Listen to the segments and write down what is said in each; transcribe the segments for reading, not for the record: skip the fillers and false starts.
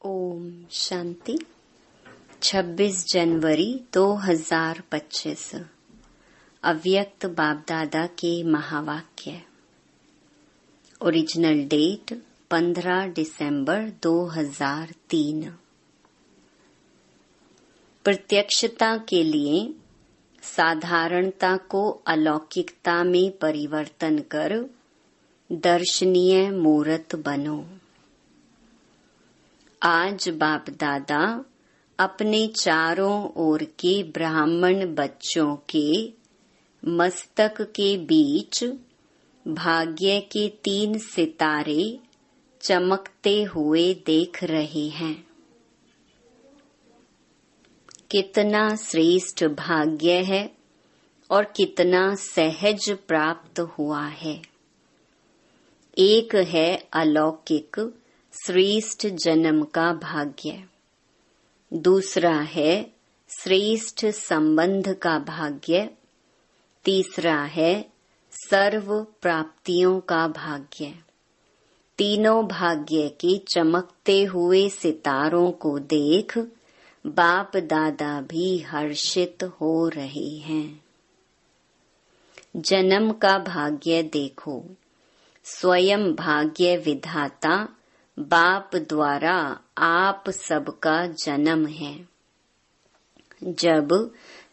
ओम शांति। 26 जनवरी 2025 अव्यक्त बाप दादा के महावाक्य। ओरिजिनल डेट 15 दिसंबर 2003। प्रत्यक्षता के लिए साधारणता को अलौकिकता में परिवर्तन कर दर्शनीय मूर्त बनो। आज बाप दादा अपने चारों ओर के ब्राह्मण बच्चों के मस्तक के बीच भाग्य के 3 सितारे चमकते हुए देख रहे हैं। कितना श्रेष्ठ भाग्य है और कितना सहज प्राप्त हुआ है। एक है अलौकिक श्रेष्ठ जन्म का भाग्य, दूसरा है श्रेष्ठ संबंध का भाग्य, तीसरा है सर्व प्राप्तियों का भाग्य। तीनों भाग्य के चमकते हुए सितारों को देख बाप दादा भी हर्षित हो रहे हैं। जन्म का भाग्य देखो। स्वयं भाग्य विधाता बाप द्वारा आप सबका जन्म है। जब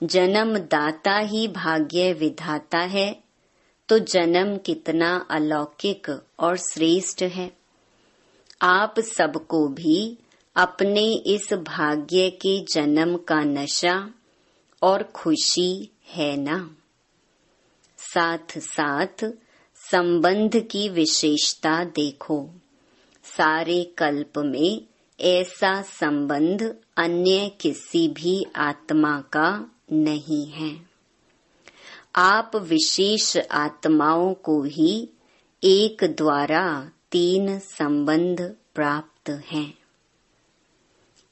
जन्म दाता ही भाग्य विधाता है तो जन्म कितना अलौकिक और श्रेष्ठ है। आप सबको भी अपने इस भाग्य के जन्म का नशा और खुशी है ना। साथ साथ संबंध की विशेषता देखो। सारे कल्प में ऐसा संबंध अन्य किसी भी आत्मा का नहीं है। आप विशेष आत्माओं को ही एक द्वारा 3 संबंध प्राप्त हैं।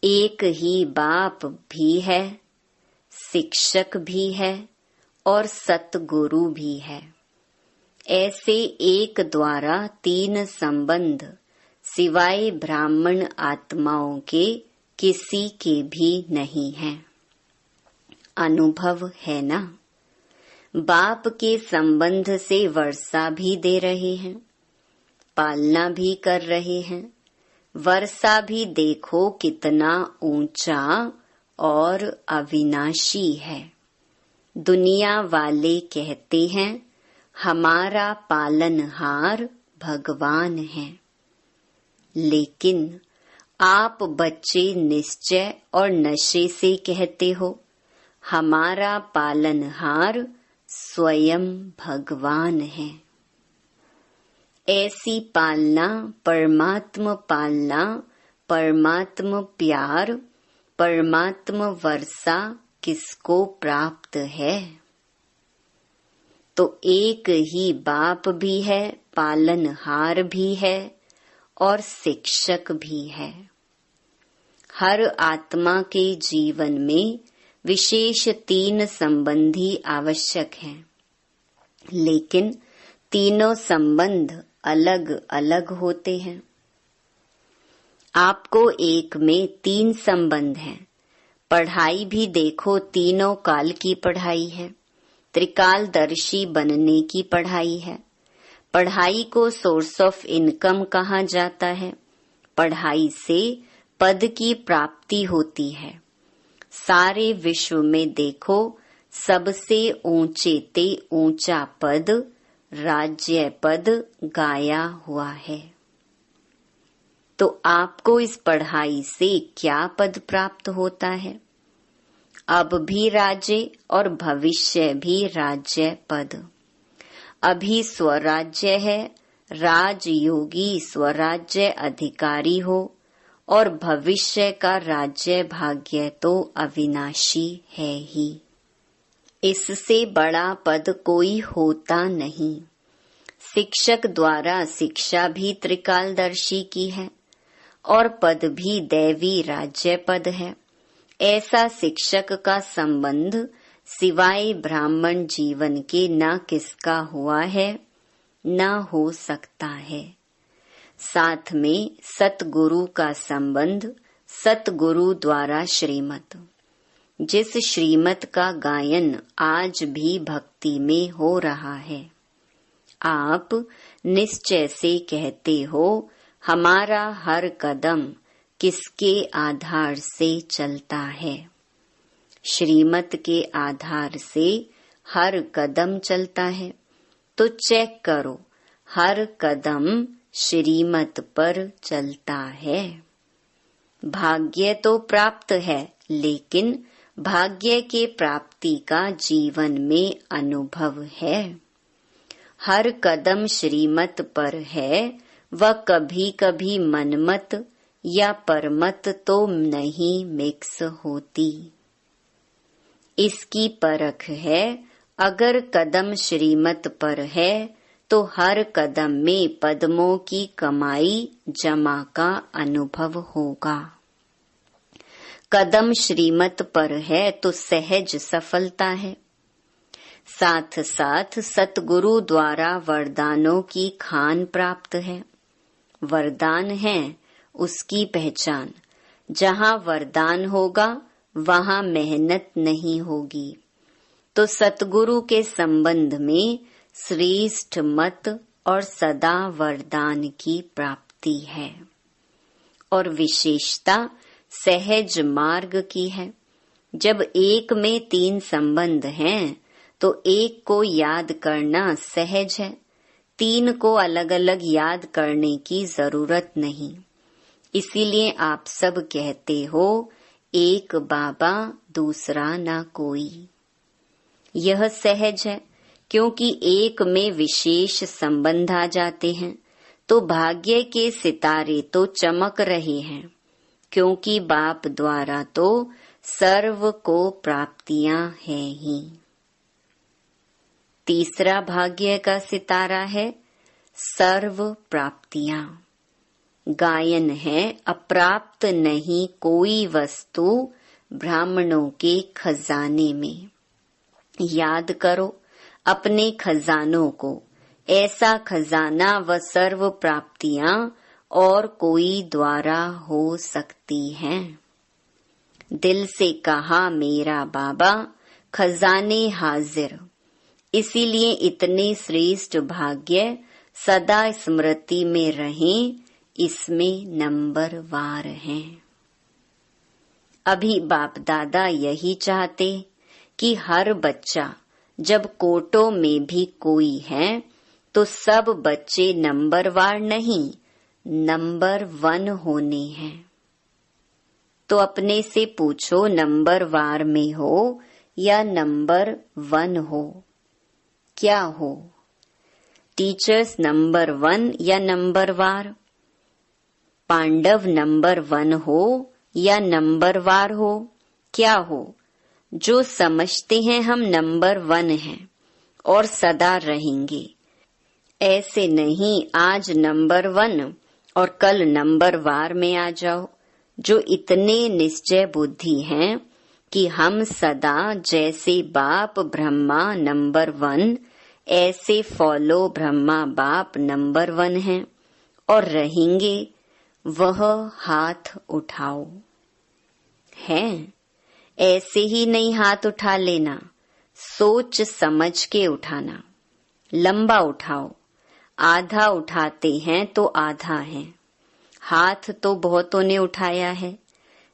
एक ही बाप भी है, शिक्षक भी है और सतगुरु भी है। ऐसे एक द्वारा 3 संबंध सिवाय ब्राह्मण आत्माओं के किसी के भी नहीं है। अनुभव है ना। बाप के संबंध से वर्षा भी दे रहे हैं, पालना भी कर रहे हैं। वर्षा भी देखो कितना ऊंचा और अविनाशी है। दुनिया वाले कहते हैं हमारा पालनहार भगवान है, लेकिन आप बच्चे निश्चय और नशे से कहते हो हमारा पालनहार स्वयं भगवान है। ऐसी पालना, परमात्म पालना, परमात्म प्यार, परमात्म वर्षा किसको प्राप्त है? तो एक ही बाप भी है, पालनहार भी है और शिक्षक भी है। हर आत्मा के जीवन में विशेष 3 संबंधी आवश्यक हैं, लेकिन तीनों संबंध अलग अलग होते हैं। आपको एक में 3 संबंध हैं। पढ़ाई भी देखो, तीनों काल की पढ़ाई है। त्रिकालदर्शी बनने की पढ़ाई है। पढ़ाई को सोर्स ऑफ इनकम कहा जाता है। पढ़ाई से पद की प्राप्ति होती है। सारे विश्व में देखो, सबसे ऊंचे ते ऊंचा पद राज्य पद गाया हुआ है। तो आपको इस पढ़ाई से क्या पद प्राप्त होता है? अब भी राज्य और भविष्य भी राज्य पद। अभी स्वराज्य है, राजयोगी स्वराज्य अधिकारी हो, और भविष्य का राज्य भाग्य तो अविनाशी है ही। इससे बड़ा पद कोई होता नहीं। शिक्षक द्वारा शिक्षा भी त्रिकालदर्शी की है और पद भी दैवी राज्य पद है। ऐसा शिक्षक का संबंध सिवाय ब्राह्मण जीवन के न किसका हुआ है न हो सकता है। साथ में सतगुरु का संबंध सतगुरु द्वारा श्रीमत। जिस श्रीमत का गायन आज भी भक्ति में हो रहा है, आप निश्चय से कहते हो हमारा हर कदम किसके आधार से चलता है? श्रीमत के आधार से हर कदम चलता है। तो चेक करो, हर कदम श्रीमत पर चलता है। भाग्य तो प्राप्त है, लेकिन भाग्य के प्राप्ति का जीवन में अनुभव है। हर कदम श्रीमत पर है, वह कभी कभी मनमत या परमत तो नहीं मिक्स होती। इसकी परख है, अगर कदम श्रीमत पर है तो हर कदम में पद्मों की कमाई जमा का अनुभव होगा। कदम श्रीमत पर है तो सहज सफलता है। साथ साथ सतगुरु द्वारा वरदानों की खान प्राप्त है। वरदान है उसकी पहचान। जहाँ वरदान होगा वहाँ मेहनत नहीं होगी। तो सतगुरु के संबंध में श्रेष्ठ मत और सदा वरदान की प्राप्ति है, और विशेषता सहज मार्ग की है। जब एक में 3 संबंध हैं तो एक को याद करना सहज है, 3 को अलग अलग याद करने की जरूरत नहीं। इसीलिए आप सब कहते हो एक बाबा दूसरा ना कोई। यह सहज है, क्योंकि एक में विशेष संबंध आ जाते हैं तो भाग्य के सितारे तो चमक रहे हैं, क्योंकि बाप द्वारा तो सर्व को प्राप्तियां हैं ही। तीसरा भाग्य का सितारा है सर्व प्राप्तियां। गायन है अप्राप्त नहीं कोई वस्तु ब्राह्मणों के खजाने में। याद करो अपने खजानों को, ऐसा खजाना व सर्व प्राप्तियां और कोई द्वारा हो सकती हैं। दिल से कहा मेरा बाबा खजाने हाजिर। इसीलिए इतने श्रेष्ठ भाग्य सदा स्मृति में रहें, इसमें नंबरवार हैं। अभी बाप दादा यही चाहते कि हर बच्चा, जब कोटों में भी कोई है तो सब बच्चे नंबरवार नहीं, नंबर 1 होने हैं। तो अपने से पूछो नंबरवार में हो या नंबर 1 हो, क्या हो? टीचर्स नंबर 1 या नंबरवार? पांडव नंबर 1 हो या नंबरवार हो, क्या हो? जो समझते हैं हम नंबर 1 हैं और सदा रहेंगे। ऐसे नहीं आज नंबर 1 और कल नंबरवार में आ जाओ। जो इतने निश्चय बुद्धि हैं कि हम सदा जैसे बाप ब्रह्मा नंबर 1, ऐसे फॉलो ब्रह्मा बाप नंबर 1 हैं और रहेंगे, वह हाथ उठाओ। हैं? ऐसे ही नहीं हाथ उठा लेना, सोच समझ के उठाना। लंबा उठाओ। आधा उठाते हैं तो आधा है। हाथ तो बहुतों ने उठाया है,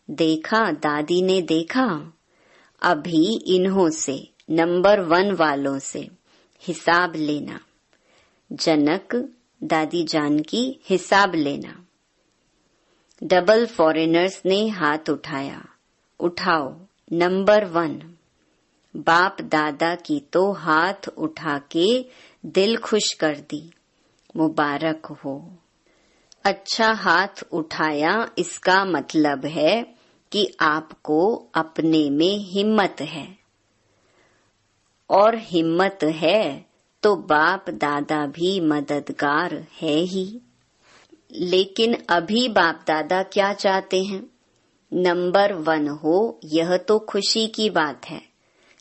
देखा दादी ने देखा। अभी इन्हों से नंबर 1 वालों से हिसाब लेना। जनक दादी जान की हिसाब लेना। डबल फॉरेनर्स ने हाथ उठाया। उठाओ नंबर 1। बाप दादा की तो हाथ उठा के दिल खुश कर दी। मुबारक हो। अच्छा हाथ उठाया, इसका मतलब है कि आपको अपने में हिम्मत है, और हिम्मत है तो बाप दादा भी मददगार है ही। लेकिन अभी बाप दादा क्या चाहते हैं? नंबर 1 हो, यह तो खुशी की बात है,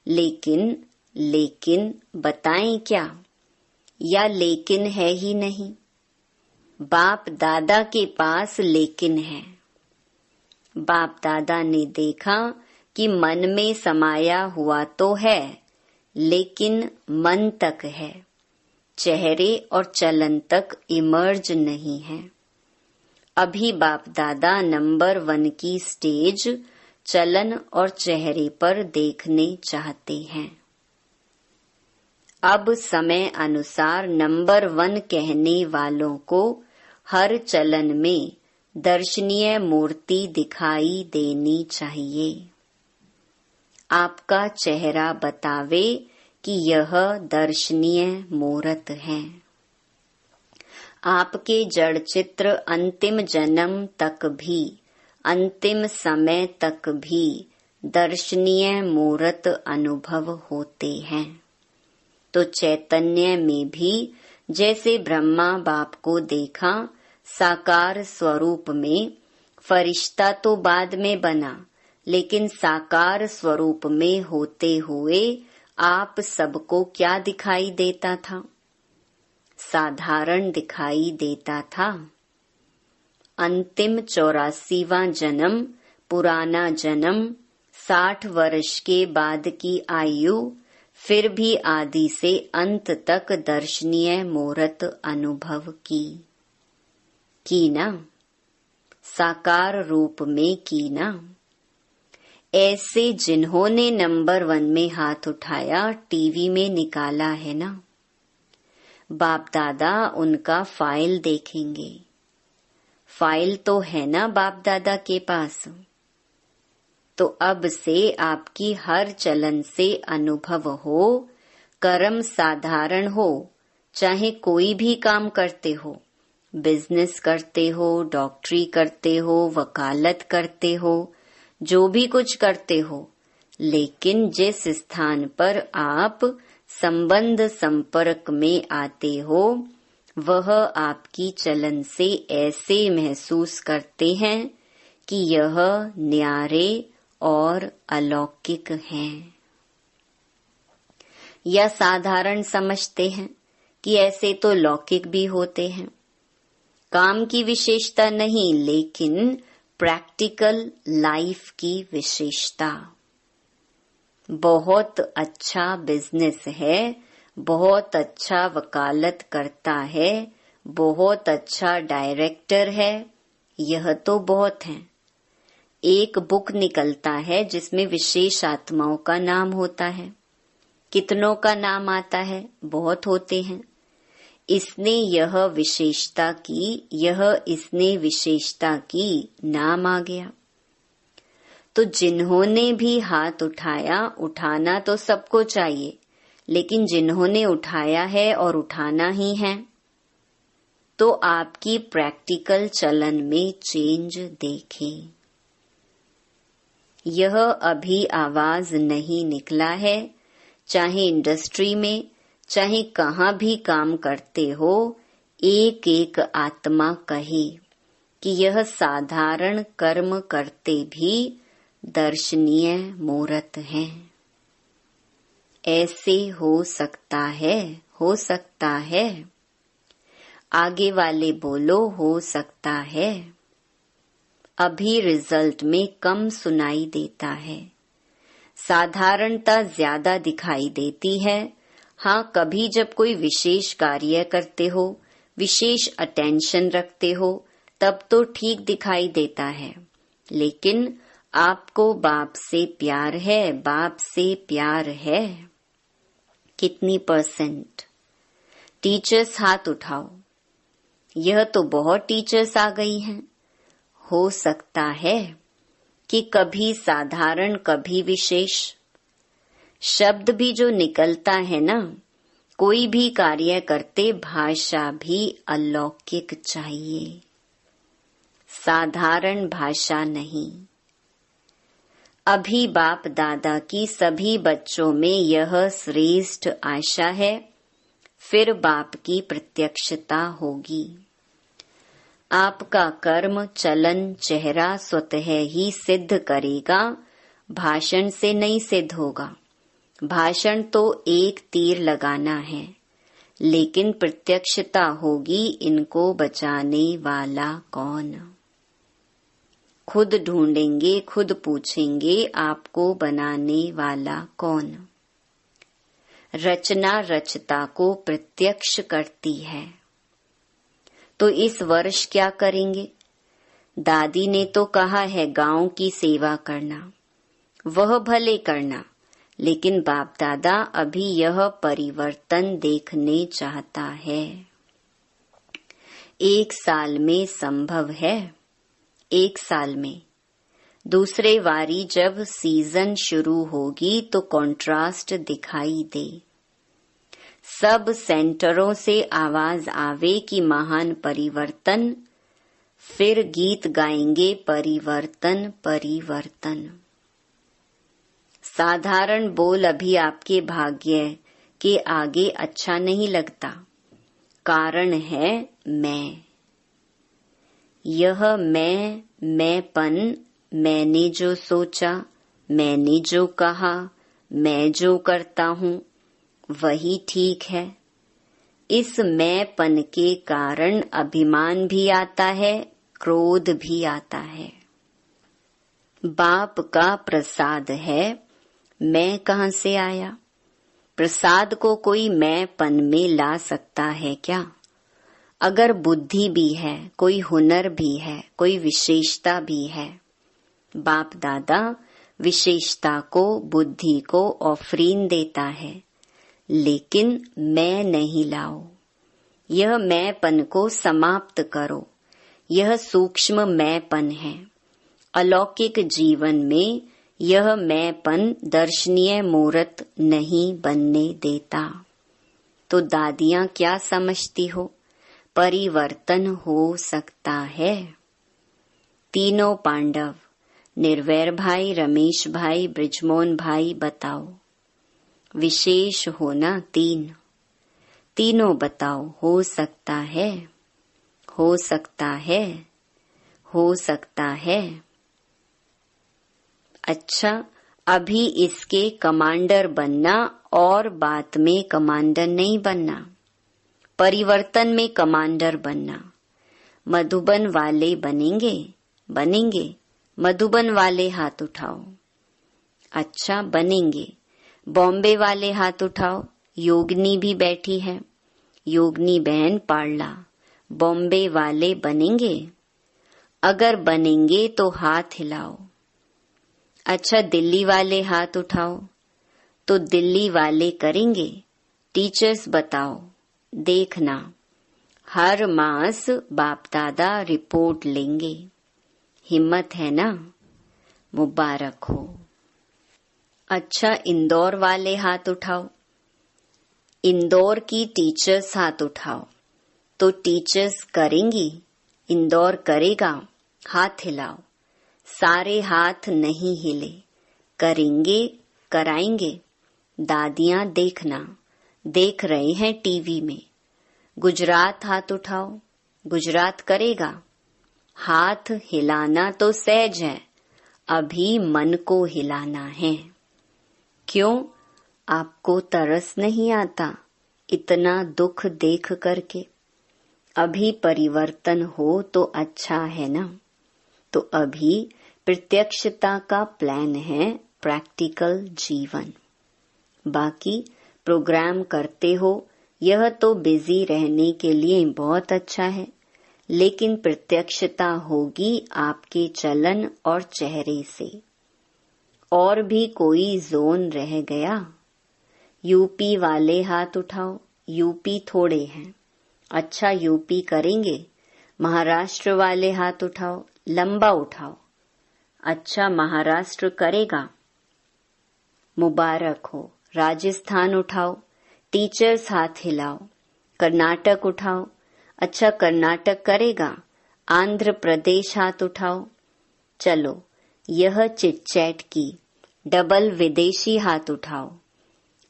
लेकिन बताएं क्या? या लेकिन है ही नहीं? बाप दादा के पास लेकिन है। बाप दादा ने देखा कि मन में समाया हुआ तो है, लेकिन मन तक है, चेहरे और चलन तक इमर्ज नहीं है। अभी बाप दादा नंबर 1 की स्टेज चलन और चेहरे पर देखने चाहते हैं। अब समय अनुसार नंबर 1 कहने वालों को हर चलन में दर्शनीय मूर्ति दिखाई देनी चाहिए। आपका चेहरा बतावे कि यह दर्शनीय मूर्त है। आपके जड़ चित्र अंतिम जन्म तक भी, अंतिम समय तक भी दर्शनीय मूर्त अनुभव होते हैं। तो चैतन्य में भी जैसे ब्रह्मा बाप को देखा साकार स्वरूप में, फरिश्ता तो बाद में बना, लेकिन साकार स्वरूप में होते हुए आप सबको क्या दिखाई देता था? साधारण दिखाई देता था। अंतिम 84वां जन्म, पुराना जन्म, 60 वर्ष के बाद की आयु, फिर भी आदि से अंत तक दर्शनीय मूर्त अनुभव की ना, साकार रूप में की ना। ऐसे जिन्होंने नंबर 1 में हाथ उठाया टीवी में निकाला है ना, बाप दादा उनका फाइल देखेंगे। फाइल तो है ना बाप दादा के पास। तो अब से आपकी हर चलन से अनुभव हो, कर्म साधारण हो, चाहे कोई भी काम करते हो, बिजनेस करते हो, डॉक्टरी करते हो, वकालत करते हो, जो भी कुछ करते हो, लेकिन जिस स्थान पर आप संबंध संपर्क में आते हो, वह आपकी चलन से ऐसे महसूस करते हैं कि यह न्यारे और अलौकिक हैं, या साधारण समझते हैं कि ऐसे तो लौकिक भी होते हैं। काम की विशेषता नहीं, लेकिन प्रैक्टिकल लाइफ की विशेषता। बहुत अच्छा बिजनेस है, बहुत अच्छा वकालत करता है, बहुत अच्छा डायरेक्टर है, यह तो बहुत है। एक बुक निकलता है जिसमें विशेष आत्माओं का नाम होता है। कितनों का नाम आता है? बहुत होते हैं। इसने यह विशेषता की, यह इसने विशेषता की, नाम आ गया। तो जिन्होंने भी हाथ उठाया, उठाना तो सबको चाहिए, लेकिन जिन्होंने उठाया है और उठाना ही है, तो आपकी प्रैक्टिकल चलन में चेंज देखें। यह अभी आवाज नहीं निकला है, चाहे इंडस्ट्री में, चाहे कहाँ भी काम करते हो, एक एक आत्मा कहे कि यह साधारण कर्म करते भी दर्शनीय मूर्त हैं। ऐसे हो सकता है, हो सकता है। आगे वाले बोलो, हो सकता है। अभी रिजल्ट में कम सुनाई देता है, साधारणता ज्यादा दिखाई देती है। हाँ, कभी जब कोई विशेष कार्य करते हो, विशेष अटेंशन रखते हो, तब तो ठीक दिखाई देता है, लेकिन आपको बाप से प्यार है, बाप से प्यार है। कितनी %? टीचर्स हाथ उठाओ। यह तो बहुत टीचर्स आ गई हैं। हो सकता है कि कभी साधारण, कभी विशेष। शब्द भी जो निकलता है ना, कोई भी कार्य करते भाषा भी अलौकिक चाहिए, साधारण भाषा नहीं। अभी बाप दादा की सभी बच्चों में यह श्रेष्ठ आशा है, फिर बाप की प्रत्यक्षता होगी। आपका कर्म, चलन, चेहरा स्वतः ही सिद्ध करेगा, भाषण से नहीं सिद्ध होगा। भाषण तो एक तीर लगाना है, लेकिन प्रत्यक्षता होगी इनको बचाने वाला कौन। खुद ढूंढेंगे, खुद पूछेंगे आपको बनाने वाला कौन। रचना रचता को प्रत्यक्ष करती है। तो इस वर्ष क्या करेंगे? दादी ने तो कहा है गांव की सेवा करना, वह भले करना, लेकिन बाप दादा अभी यह परिवर्तन देखने चाहता है। 1 साल में संभव है, 1 साल में। दूसरे वारी जब सीजन शुरू होगी तो कॉन्ट्रास्ट दिखाई दे। सब सेंटरों से आवाज आवे कि महान परिवर्तन, फिर गीत गाएंगे परिवर्तन परिवर्तन। साधारण बोल अभी आपके भाग्य के आगे अच्छा नहीं लगता। कारण है मैं। यह मैंपन, मैंने जो सोचा, मैंने जो कहा, मैं जो करता हूँ वही ठीक है। इस मैंपन के कारण अभिमान भी आता है, क्रोध भी आता है। बाप का प्रसाद है, मैं कहाँ से आया? प्रसाद को कोई मैंपन में ला सकता है क्या? अगर बुद्धि भी है, कोई हुनर भी है, कोई विशेषता भी है, बाप दादा विशेषता को, बुद्धि को ऑफरीन देता है, लेकिन मैं नहीं लाओ। यह मैंपन को समाप्त करो। यह सूक्ष्म मैंपन है। अलौकिक जीवन में यह मैंपन दर्शनीय मूर्त नहीं बनने देता। तो दादियां क्या समझती हो? परिवर्तन हो सकता है। तीनों पांडव, निर्वैर भाई, रमेश भाई, ब्रिजमोहन भाई, बताओ। विशेष हो ना 3, तीनों बताओ। हो सकता है, हो सकता है, हो सकता है। अच्छा, अभी इसके कमांडर बनना और बाद में कमांडर नहीं बनना। परिवर्तन में कमांडर बनना। मधुबन वाले बनेंगे? बनेंगे। मधुबन वाले हाथ उठाओ। अच्छा, बनेंगे। बॉम्बे वाले हाथ उठाओ। योगनी भी बैठी है, योगनी बहन पाड़ला। बॉम्बे वाले बनेंगे? अगर बनेंगे तो हाथ हिलाओ। अच्छा, दिल्ली वाले हाथ उठाओ। तो दिल्ली वाले करेंगे। टीचर्स बताओ, देखना हर मास बाप दादा रिपोर्ट लेंगे। हिम्मत है ना? मुबारक हो। अच्छा, इंदौर वाले हाथ उठाओ। इंदौर की टीचर्स हाथ उठाओ। तो टीचर्स करेंगी? इंदौर करेगा? हाथ हिलाओ। सारे हाथ नहीं हिले। करेंगे, कराएंगे। दादियां देखना, देख रहे हैं टीवी में। गुजरात हाथ उठाओ। गुजरात करेगा? हाथ हिलाना तो सहज है, अभी मन को हिलाना है। क्यों? आपको तरस नहीं आता इतना दुख देख करके? अभी परिवर्तन हो तो अच्छा है ना। तो अभी प्रत्यक्षता का प्लान है, प्रैक्टिकल जीवन। बाकी प्रोग्राम करते हो, यह तो बिजी रहने के लिए बहुत अच्छा है, लेकिन प्रत्यक्षता होगी आपके चलन और चेहरे से। और भी कोई जोन रह गया? यूपी वाले हाथ उठाओ। यूपी थोड़े हैं। अच्छा, यूपी करेंगे? महाराष्ट्र वाले हाथ उठाओ। लंबा उठाओ। अच्छा, महाराष्ट्र करेगा? मुबारक हो। राजस्थान उठाओ। टीचर्स हाथ हिलाओ। कर्नाटक उठाओ। अच्छा, कर्नाटक करेगा? आंध्र प्रदेश हाथ उठाओ। चलो, यह चिटचैट की। डबल विदेशी हाथ उठाओ।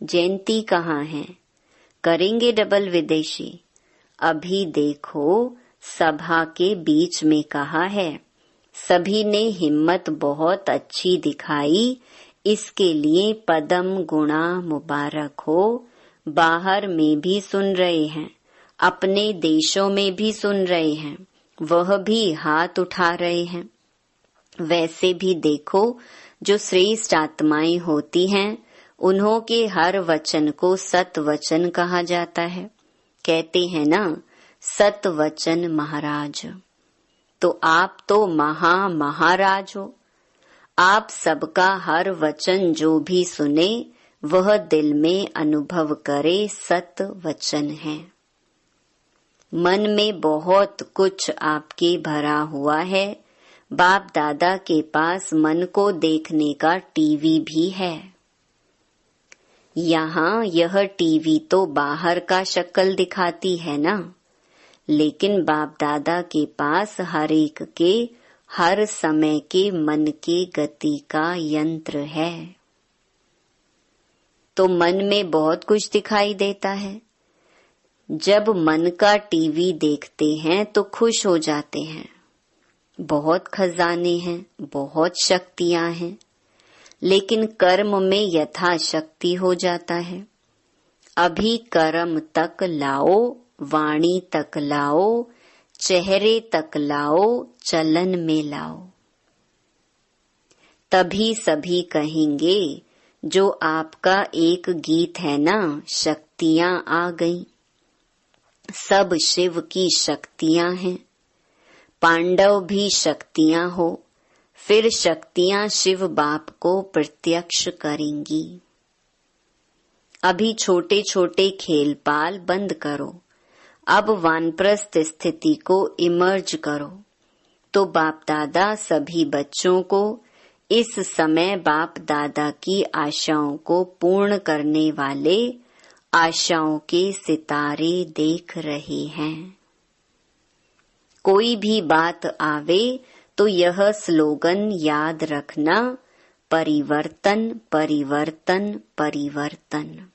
जयंती कहाँ है? करेंगे डबल विदेशी? अभी देखो, सभा के बीच में कहा है। सभी ने हिम्मत बहुत अच्छी दिखाई, इसके लिए पदम गुणा मुबारक हो। बाहर में भी सुन रहे हैं, अपने देशों में भी सुन रहे हैं, वह भी हाथ उठा रहे हैं। वैसे भी देखो, जो श्रेष्ठ आत्माएं होती हैं, उन्हों के हर वचन को सत वचन कहा जाता है। कहते हैं ना, सत वचन महाराज। तो आप तो महाराज हो। आप सबका हर वचन जो भी सुने वह दिल में अनुभव करे सत वचन है। मन में बहुत कुछ आपके भरा हुआ है। बाप दादा के पास मन को देखने का टीवी भी है। यहाँ यह टीवी तो बाहर का शक्ल दिखाती है ना, लेकिन बाप दादा के पास हर एक के हर समय के मन के गति का यंत्र है। तो मन में बहुत कुछ दिखाई देता है। जब मन का टीवी देखते हैं तो खुश हो जाते हैं। बहुत खजाने हैं, बहुत शक्तियां हैं, लेकिन कर्म में यथाशक्ति हो जाता है। अभी कर्म तक लाओ, वाणी तक लाओ, चेहरे तक लाओ, चलन में लाओ। तभी सभी कहेंगे, जो आपका एक गीत है ना, शक्तियां आ गईं। सब शिव की शक्तियां हैं। पांडव भी शक्तियां हो, फिर शक्तियां शिव बाप को प्रत्यक्ष करेंगी। अभी छोटे छोटे खेल पाल बंद करो, अब वानप्रस्थ स्थिति को इमर्ज करो। तो बाप दादा सभी बच्चों को इस समय बाप दादा की आशाओं को पूर्ण करने वाले आशाओं के सितारे देख रहे हैं। कोई भी बात आवे तो यह स्लोगन याद रखना, परिवर्तन परिवर्तन परिवर्तन।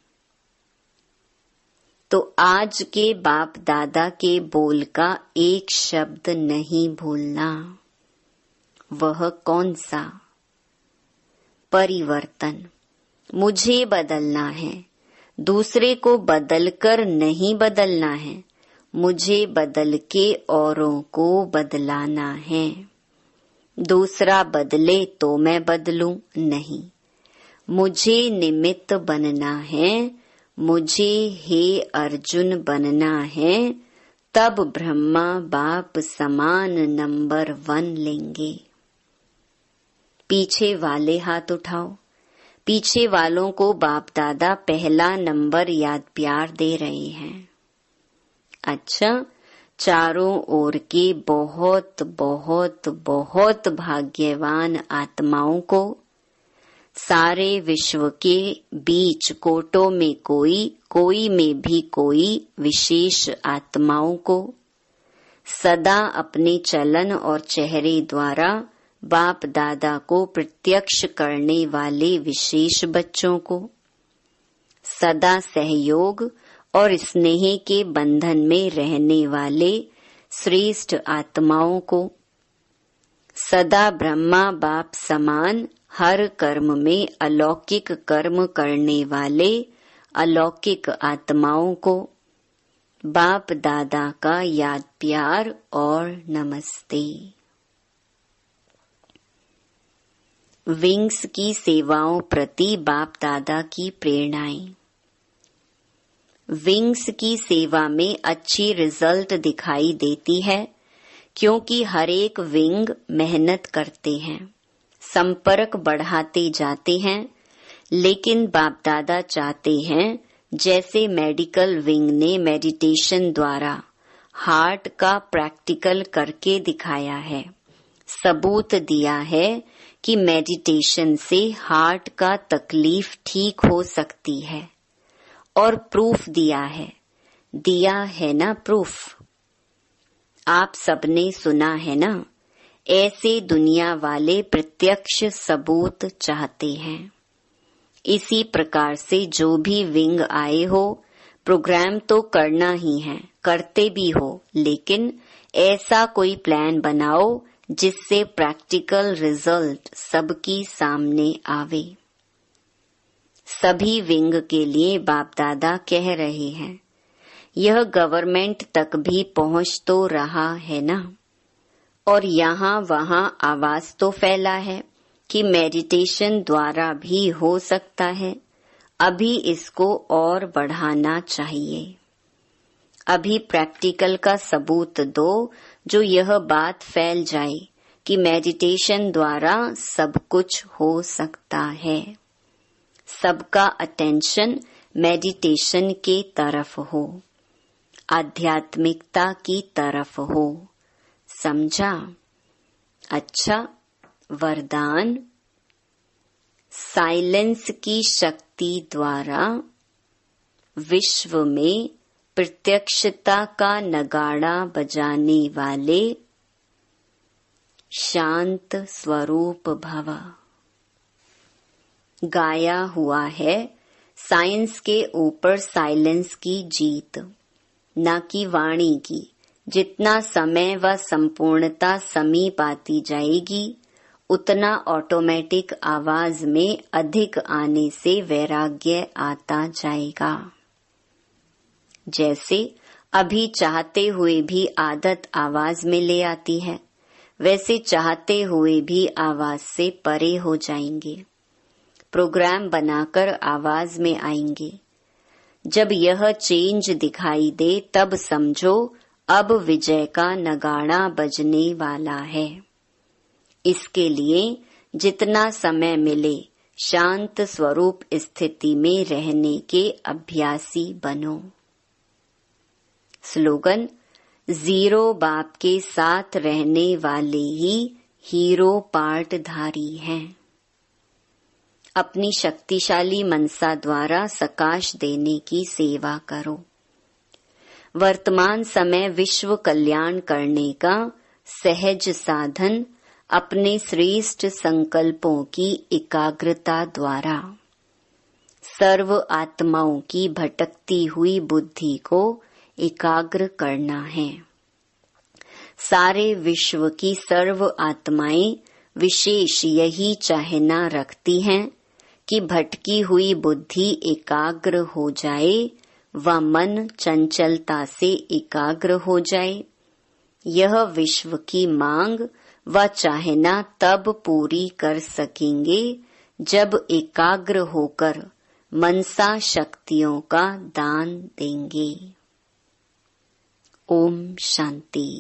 तो आज के बाप दादा के बोल का एक शब्द नहीं भूलना। वह कौन सा? परिवर्तन। मुझे बदलना है, दूसरे को बदलकर नहीं बदलना है। मुझे बदल के औरों को बदलाना है। दूसरा बदले तो मैं बदलूं नहीं। मुझे निमित्त बनना है, मुझे हे अर्जुन बनना है। तब ब्रह्मा बाप समान नंबर 1 लेंगे। पीछे वाले हाथ उठाओ। पीछे वालों को बाप दादा पहला नंबर याद प्यार दे रहे हैं। अच्छा, चारों ओर के बहुत बहुत बहुत भाग्यवान आत्माओं को, सारे विश्व के बीच कोटों में कोई में भी कोई विशेष आत्माओं को, सदा अपने चलन और चेहरे द्वारा बाप दादा को प्रत्यक्ष करने वाले विशेष बच्चों को, सदा सहयोग और स्नेह के बंधन में रहने वाले श्रेष्ठ आत्माओं को, सदा ब्रह्मा बाप समान हर कर्म में अलौकिक कर्म करने वाले अलौकिक आत्माओं को बाप दादा का याद प्यार और नमस्ते। विंग्स की सेवाओं प्रति बाप दादा की प्रेरणाएं। विंग्स की सेवा में अच्छी रिजल्ट दिखाई देती है, क्योंकि हर एक विंग मेहनत करते हैं, संपर्क बढ़ाते जाते हैं। लेकिन बाप दादा चाहते हैं, जैसे मेडिकल विंग ने मेडिटेशन द्वारा हार्ट का प्रैक्टिकल करके दिखाया है, सबूत दिया है कि मेडिटेशन से हार्ट का तकलीफ ठीक हो सकती है, और प्रूफ दिया है ना प्रूफ। आप सबने सुना है ना, ऐसे दुनिया वाले प्रत्यक्ष सबूत चाहते हैं। इसी प्रकार से जो भी विंग आए हो, प्रोग्राम तो करना ही है, करते भी हो, लेकिन ऐसा कोई प्लान बनाओ जिससे प्रैक्टिकल रिजल्ट सबकी सामने आवे। सभी विंग के लिए बाप दादा कह रहे हैं, यह गवर्नमेंट तक भी पहुंच तो रहा है ना, और यहाँ वहाँ आवाज तो फैला है कि मेडिटेशन द्वारा भी हो सकता है। अभी इसको और बढ़ाना चाहिए। अभी प्रैक्टिकल का सबूत दो जो यह बात फैल जाए कि मेडिटेशन द्वारा सब कुछ हो सकता है। सबका अटेंशन मेडिटेशन के तरफ हो, आध्यात्मिकता की तरफ हो। समझा? अच्छा, वरदान। साइलेंस की शक्ति द्वारा विश्व में प्रत्यक्षता का नगाड़ा बजाने वाले शांत स्वरूप भव। गाया हुआ है साइंस के ऊपर साइलेंस की जीत, न कि वाणी की। जितना समय व संपूर्णता समीप आती जाएगी उतना ऑटोमेटिक आवाज में अधिक आने से वैराग्य आता जाएगा। जैसे अभी चाहते हुए भी आदत आवाज में ले आती है, वैसे चाहते हुए भी आवाज से परे हो जाएंगे। प्रोग्राम बनाकर आवाज में आएंगे। जब यह चेंज दिखाई दे तब समझो अब विजय का नगाड़ा बजने वाला है। इसके लिए जितना समय मिले शांत स्वरूप स्थिति में रहने के अभ्यासी बनो। स्लोगन: जीरो बाप के साथ रहने वाले ही हीरो पार्टधारी हैं। अपनी शक्तिशाली मनसा द्वारा सकाश देने की सेवा करो। वर्तमान समय विश्व कल्याण करने का सहज साधन अपने श्रेष्ठ संकल्पों की एकाग्रता द्वारा सर्व आत्माओं की भटकती हुई बुद्धि को एकाग्र करना है। सारे विश्व की सर्व आत्माएं विशेष यही चाहना रखती हैं कि भटकी हुई बुद्धि एकाग्र हो जाए व मन चंचलता से एकाग्र हो जाए। यह विश्व की मांग व चाहना तब पूरी कर सकेंगे जब एकाग्र होकर मनसा शक्तियों का दान देंगे। ओम शांति।